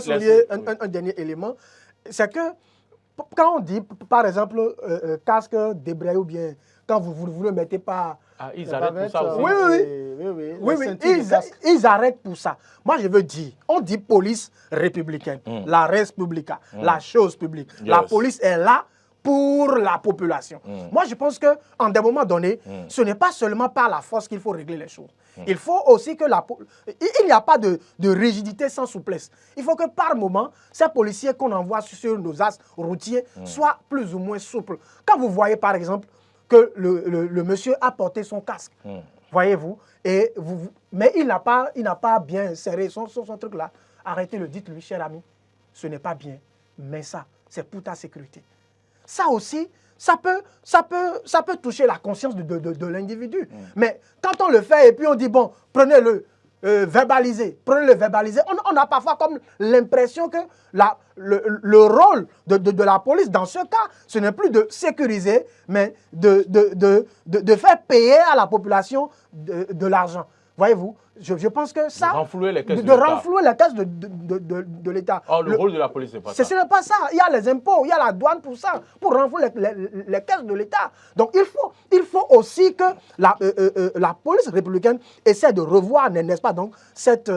souligner un dernier élément. C'est que quand on dit, par exemple, casque débrayé ou bien quand vous ne mettez pas... Ah, ils arrêtent pour ça aussi. Oui, ils arrêtent pour ça. Moi, je veux dire, on dit police républicaine, la res publica, la chose publique. Yes. La police est là pour la population. Moi, je pense qu'en des moments donnés, ce n'est pas seulement par la force qu'il faut régler les choses. Il faut aussi que il n'y a pas de rigidité sans souplesse. Il faut que par moment, ces policiers qu'on envoie sur nos axes routiers soient plus ou moins souples. Quand vous voyez, par exemple, que le monsieur a porté son casque, voyez-vous, mais il n'a pas bien serré son truc-là. Arrêtez-le, dites-lui, cher ami, ce n'est pas bien, mais ça, c'est pour ta sécurité. Ça aussi, ça peut toucher la conscience de l'individu. Mais quand on le fait et puis on dit, bon, prenez-le, verbalisez, on a parfois comme l'impression que le rôle de la police, dans ce cas, ce n'est plus de sécuriser, mais de faire payer à la population de l'argent. Voyez-vous, je pense que ça... De renflouer les caisses de l'État. Oh, le rôle de la police, c'est pas ça. Ce n'est pas ça. Il y a les impôts, il y a la douane pour ça, pour renflouer les caisses de l'État. Donc, il faut aussi que la police républicaine essaie de revoir, n'est-ce pas, donc, cette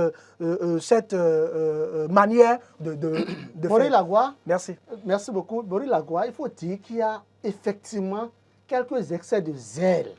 manière de Bory Lagua, merci. Merci beaucoup. Bory Lagua, il faut dire qu'il y a effectivement quelques excès de zèle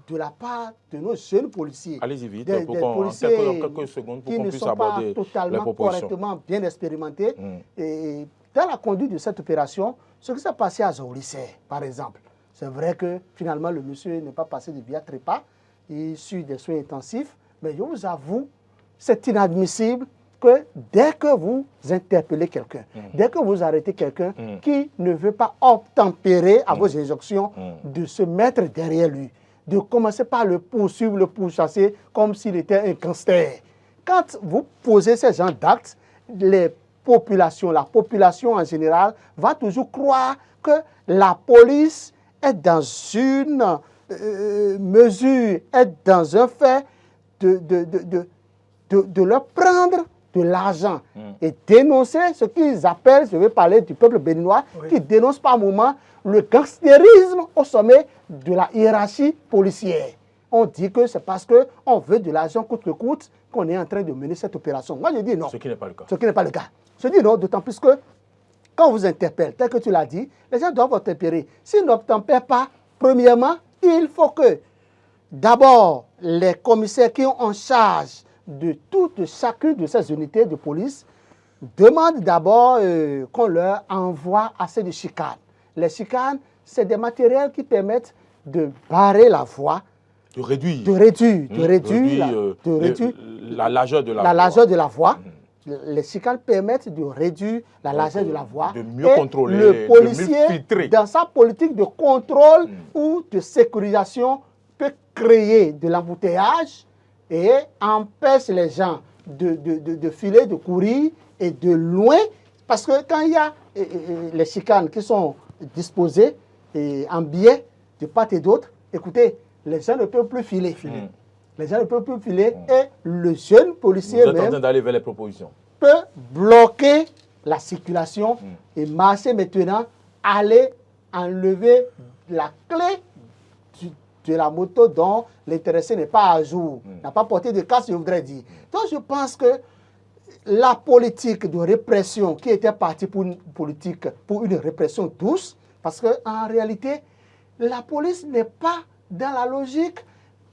de la part de nos jeunes policiers. Allez-y vite, des policiers quelques secondes pour qui qu'on ne puisse sont pas aborder totalement correctement bien expérimentés. Et dans la conduite de cette opération, ce qui s'est passé à Zaolissé, par exemple, c'est vrai que finalement le monsieur n'est pas passé de via trépas, il suit des soins intensifs, mais je vous avoue, c'est inadmissible que dès que vous interpellez quelqu'un, dès que vous arrêtez quelqu'un qui ne veut pas obtempérer à vos injonctions, de se mettre derrière lui, de commencer par le poursuivre, le pourchasser comme s'il était un gangster. Quand vous posez ce genre d'actes, la population en général va toujours croire que la police est dans une mesure, est dans un fait de leur prendre de l'argent et dénoncer ce qu'ils appellent, je vais parler du peuple béninois, qui dénonce par moment le gangstérisme au sommet de la hiérarchie policière. On dit que c'est parce qu'on veut de l'argent coûte que coûte qu'on est en train de mener cette opération. Moi, je dis non. Ce qui n'est pas le cas. Ce qui n'est pas le cas. Je dis non, d'autant plus que quand on vous interpelle, tel que tu l'as dit, les gens doivent obtempérer. S'ils n'obtempèrent pas, premièrement, il faut que d'abord les commissaires qui ont en charge de chacune de ces unités de police demandent d'abord qu'on leur envoie assez de chicanes. Les chicanes, c'est des matériels qui permettent de barrer la voie, de réduire la largeur de la voie. Les chicanes permettent de réduire la largeur de la voie. De mieux contrôler, le policier, de mieux filtrer. Dans sa politique de contrôle ou de sécurisation, peut créer de l'embouteillage et empêche les gens de filer, de courir et de loin. Parce que quand il y a les chicanes qui sont disposées en biais de part et d'autre, écoutez, les gens ne peuvent plus filer. Les gens ne peuvent plus filer et le jeune policier Vous êtes en train d'aller vers les propositions. Peut bloquer la circulation et marcher maintenant, aller enlever la clé de la moto dont l'intéressé n'est pas à jour, n'a pas porté de casque, je voudrais dire. Donc je pense que la politique de répression qui était partie pour une répression douce, parce qu'en réalité, la police n'est pas dans la logique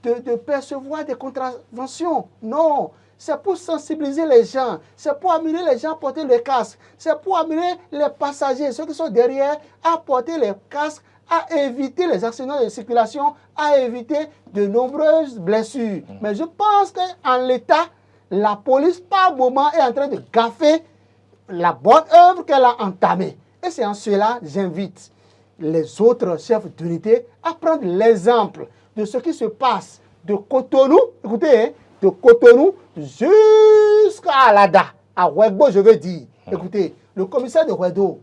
de percevoir des contraventions. Non, c'est pour sensibiliser les gens, c'est pour amener les gens à porter le casque, c'est pour amener les passagers, ceux qui sont derrière, à porter les casques, à éviter les accidents de circulation, à éviter de nombreuses blessures. Mais je pense qu'en l'état, la police, par moment, est en train de gaffer la bonne œuvre qu'elle a entamée. Et c'est en cela que j'invite les autres chefs d'unité à prendre l'exemple de ce qui se passe de Cotonou, écoutez, hein, de Cotonou jusqu'à Alada, à Ouegbo, je veux dire. Écoutez, le commissaire de Ouegbo,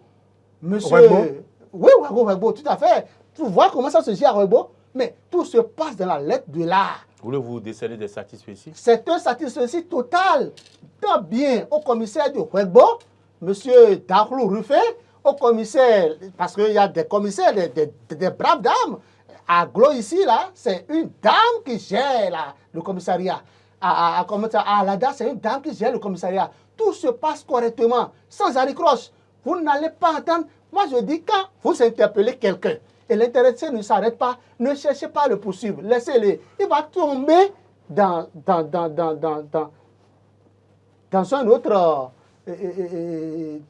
monsieur... Ouegbo? Oui, Ouegbo, tout à fait. Tu vois comment ça se gère à Ouegbo, mais tout se passe dans la lettre de l'art. Voulez-vous déceler des satisfecits? C'est un satisfecit total. Tant bien au commissaire de Ouegbo, monsieur Daklou Rufé, au commissaire, parce qu'il y a des commissaires, des braves dames. À Glo ici, là, c'est une dame qui gère là, le commissariat. À Alada, c'est une dame qui gère le commissariat. Tout se passe correctement, sans aricroche. Vous n'allez pas entendre. Moi, je dis, quand vous interpellez quelqu'un, et l'intéressé ne s'arrête pas, ne cherchez pas à le poursuivre. Laissez-le. Il va tomber dans un autre...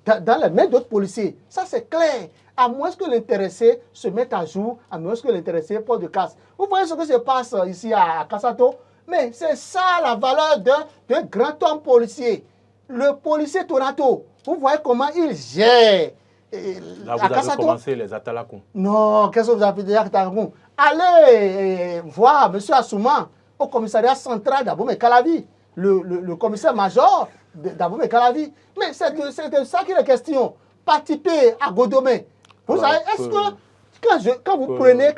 dans les mains d'autres policiers. Ça, c'est clair. À moins que l'intéressé se mette à jour, à moins que l'intéressé porte de casse. Vous voyez ce qui se passe ici à Kassato? Mais c'est ça la valeur d'un grand homme policier. Le policier Toronto, vous voyez comment il gère. Là, vous avez commencé les Atalakoum. Non, qu'est-ce que vous avez dit Atalakoum? Allez voir M. Assouman au commissariat central d'Aboumé Calavi, le commissaire-major d'Aboumé Calavi. Mais c'est de ça qu'il est question. Participer à Godomé. Vous savez, est-ce que quand vous prenez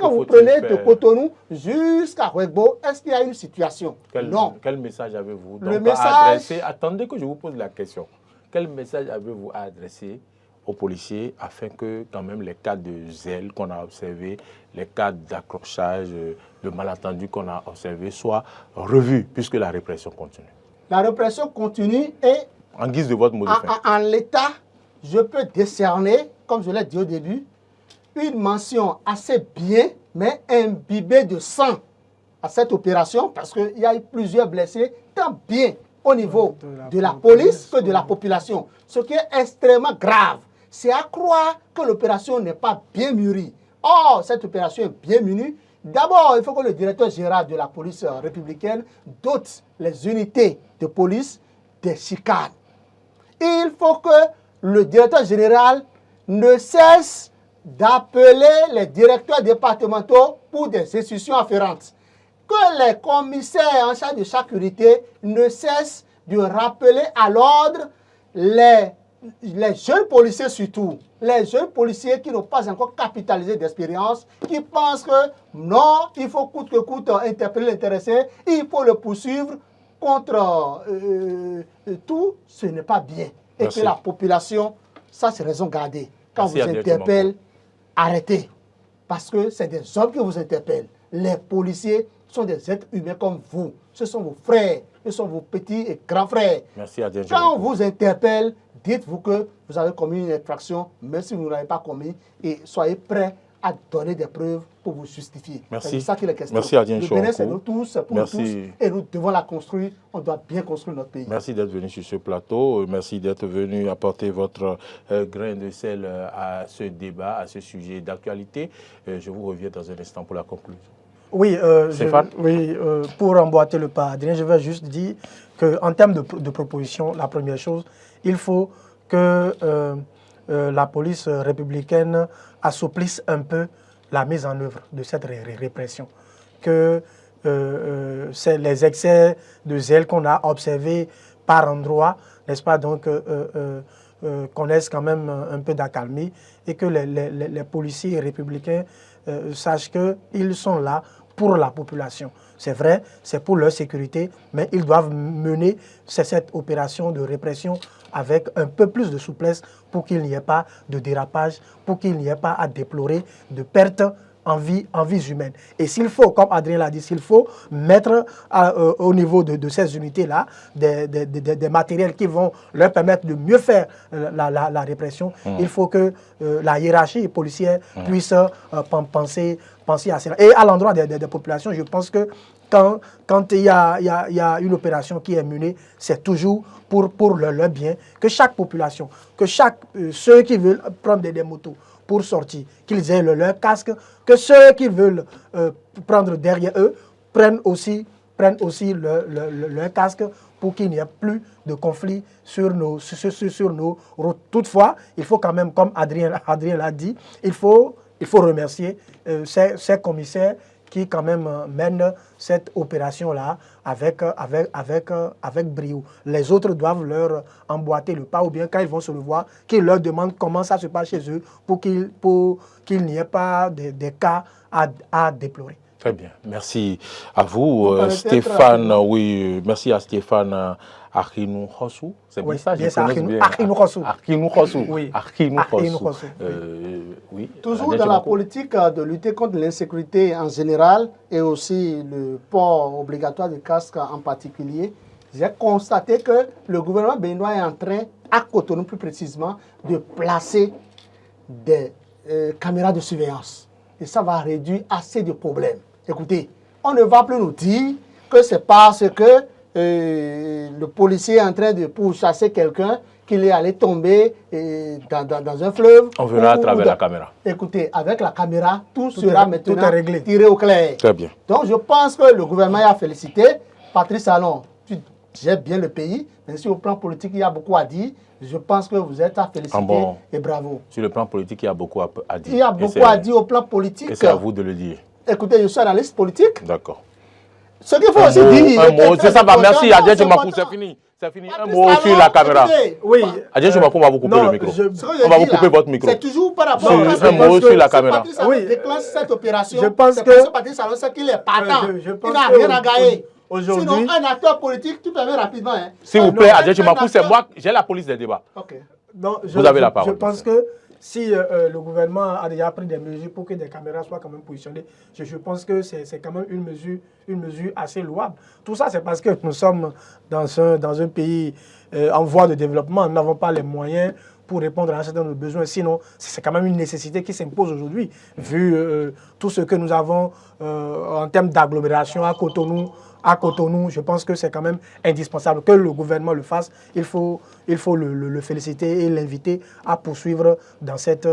de Cotonou jusqu'à Ouegbo, est-ce qu'il y a une situation? Non. Quel message avez-vous à adresser? Attendez que je vous pose la question. Quel message avez-vous à adresser aux policiers afin que quand même les cas de zèle qu'on a observés, les cas d'accrochage, de malentendus qu'on a observés soient revus puisque la répression continue? La répression continue et en guise de votre mot de fin. En l'état, je peux décerner, comme je l'ai dit au début, une mention assez bien, mais imbibée de sang à cette opération parce qu'il y a eu plusieurs blessés, tant bien au niveau de la police que de la population. Ce qui est extrêmement grave, c'est à croire que l'opération n'est pas bien mûrie. Or, cette opération est bien mûrie. D'abord, il faut que le directeur général de la police républicaine dote les unités de police des chicanes. Il faut que le directeur général ne cesse d'appeler les directeurs départementaux pour des institutions afférentes. Que les commissaires en charge de chaque unité ne cessent de rappeler à l'ordre les jeunes policiers surtout, les jeunes policiers qui n'ont pas encore capitalisé d'expérience, qui pensent que non, il faut coûte que coûte interpeller l'intéressé, il faut le poursuivre contre tout, ce n'est pas bien. Et Merci. Que la population, ça c'est raison gardée. Quand vous interpellez, arrêtez. Parce que c'est des hommes qui vous interpellent. Les policiers sont des êtres humains comme vous. Ce sont vos frères, ce sont vos petits et grands frères. Merci à Dieu. Quand on vous interpelle, dites-vous que vous avez commis une infraction, même si vous ne l'avez pas commis, et soyez prêts à donner des preuves pour vous justifier. Merci. C'est ça qu'il est question. Merci Adrien Le Bénin, c'est nous tous, c'est pour nous tous, et nous devons la construire. On doit bien construire notre pays. Merci d'être venu sur ce plateau. Merci d'être venu apporter votre grain de sel à ce débat, à ce sujet d'actualité. Je vous reviens dans un instant pour la conclusion. Oui, pour emboîter le pas, Adrien, je vais juste dire qu'en termes de proposition, la première chose, il faut que la police républicaine assouplisse un peu la mise en œuvre de cette répression. Que les excès de zèle qu'on a observés par endroits, n'est-ce pas, donc connaissent quand même un peu d'accalmie et que les policiers républicains sachent qu'ils sont là pour la population. C'est vrai, c'est pour leur sécurité, mais ils doivent mener cette opération de répression avec un peu plus de souplesse pour qu'il n'y ait pas de dérapage, pour qu'il n'y ait pas à déplorer de pertes en vies humaines. Et s'il faut, comme Adrien l'a dit, s'il faut mettre au niveau de ces unités-là des matériels qui vont leur permettre de mieux faire la répression, il faut que la hiérarchie policière puisse penser à cela. Et à l'endroit des populations, je pense que quand il y a une opération qui est menée, c'est toujours pour leur bien, que chaque population, que ceux qui veulent prendre des motos pour sortir, qu'ils aient leur casque, que ceux qui veulent prendre derrière eux prennent aussi leur casque pour qu'il n'y ait plus de conflits sur nos routes. Toutefois, il faut quand même, comme Adrien l'a dit, il faut remercier ces commissaires qui quand même mènent cette opération-là avec brio. Les autres doivent leur emboîter le pas, ou bien quand ils vont se le voir, qu'ils leur demandent comment ça se passe chez eux pour qu'il n'y ait pas de cas à déplorer. Très bien. Merci à vous, Stéphane. Oui, merci à Stéphane Arkinou Khossou. C'est bien ça, je prononce bien. Arkinou Khossou. Arkinou Khossou. Oui. Arkinou Khossou. Oui. Toujours dans la politique de lutter contre l'insécurité en général et aussi le port obligatoire de casque en particulier, j'ai constaté que le gouvernement béninois est en train, à Cotonou plus précisément, de placer des caméras de surveillance. Et ça va réduire assez de problèmes. Écoutez, on ne va plus nous dire que c'est parce que le policier est en train de pourchasser quelqu'un qu'il est allé tomber dans un fleuve. On verra à travers la caméra. Écoutez, avec la caméra, tout sera maintenant réglé, tiré au clair. Très bien. Donc je pense que le gouvernement a félicité. Patrice Talon, tu gères bien le pays, mais sur le plan politique, il y a beaucoup à dire. Je pense que vous êtes à féliciter et bravo. Sur le plan politique, il y a beaucoup à dire. Il y a beaucoup à dire au plan politique. Et c'est à vous de le dire. Écoutez, je suis analyste politique. D'accord. Ce qu'il faut aussi dire... Un mot, c'est ça, merci. Adjé Chomakou, c'est fini. C'est fini. Un mot sur la caméra. Oui. Adjé Chomakou, on va vous couper le micro. On va vous couper votre micro. C'est toujours par rapport à un mot sur la caméra. Oui, déclenche cette opération. Je pense que... Patrice Talon sait qu'il est partant. Il n'a rien à gagner. Sinon, un acteur politique, tu permets rapidement. Hein. S'il vous plaît, Adjé Chomakou, c'est moi, j'ai la police des débats. Ok. Non, vous avez la parole. Je pense que si le gouvernement a déjà pris des mesures pour que des caméras soient quand même positionnées, je pense que c'est quand même une mesure assez louable. Tout ça, c'est parce que nous sommes dans un pays en voie de développement. Nous n'avons pas les moyens pour répondre à un certain nombre de besoins. Sinon, c'est quand même une nécessité qui s'impose aujourd'hui, vu tout ce que nous avons en termes d'agglomération à Cotonou, je pense que c'est quand même indispensable que le gouvernement le fasse. Il faut le féliciter et l'inviter à poursuivre dans cette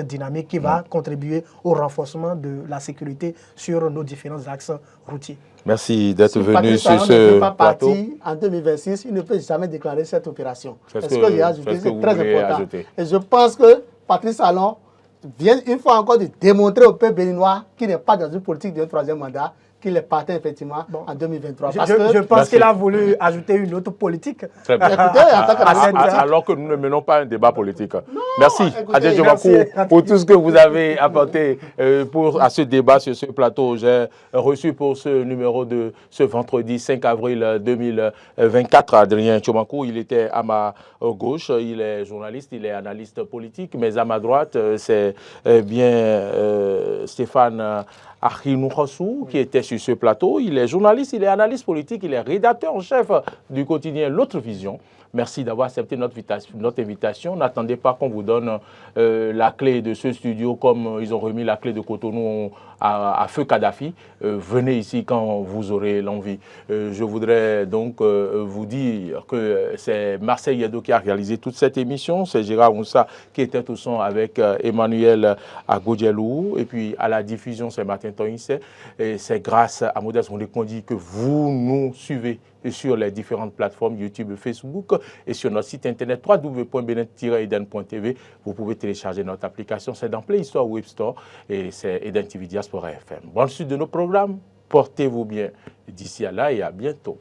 dynamique qui va contribuer au renforcement de la sécurité sur nos différents axes routiers. Merci d'être venu sur ce plateau. En 2026, il ne peut jamais déclarer cette opération. C'est très important. Et je pense que Patrice Talon vient une fois encore de démontrer au peuple béninois qu'il n'est pas dans une politique de troisième mandat, qu'il est parti effectivement en 2023. Je pense qu'il a voulu ajouter une autre politique. Très bien. Écoutez, alors que nous ne menons pas un débat politique. Merci Adjé Chomakou pour tout ce que vous avez apporté à ce débat sur ce plateau. J'ai reçu pour ce numéro de ce vendredi 5 avril 2024 Adrien Chomakou. Il était à ma gauche, il est journaliste, il est analyste politique, mais à ma droite, c'est bien Stéphane Arkinou Khossou, qui était sur ce plateau. Il est journaliste, il est analyste politique, il est rédacteur en chef du quotidien L'Autre Vision. Merci d'avoir accepté notre invitation. N'attendez pas qu'on vous donne la clé de ce studio comme ils ont remis la clé de Cotonou à Feu Kadhafi. Venez ici quand vous aurez l'envie. Je voudrais donc vous dire que c'est Marseille Yedo qui a réalisé toute cette émission. C'est Gérard Moussa qui était au son avec Emmanuel Agodjelou. Et puis à la diffusion, c'est Martin Toïnse. Et c'est grâce à Modeste Mondekondi que vous nous suivez sur les différentes plateformes YouTube et Facebook et sur notre site internet www.benin-eden.tv. Vous pouvez télécharger notre application, c'est dans Play Store ou App Store et c'est Eden TV Diaspora FM. Bonne suite de nos programmes, portez-vous bien d'ici à là et à bientôt.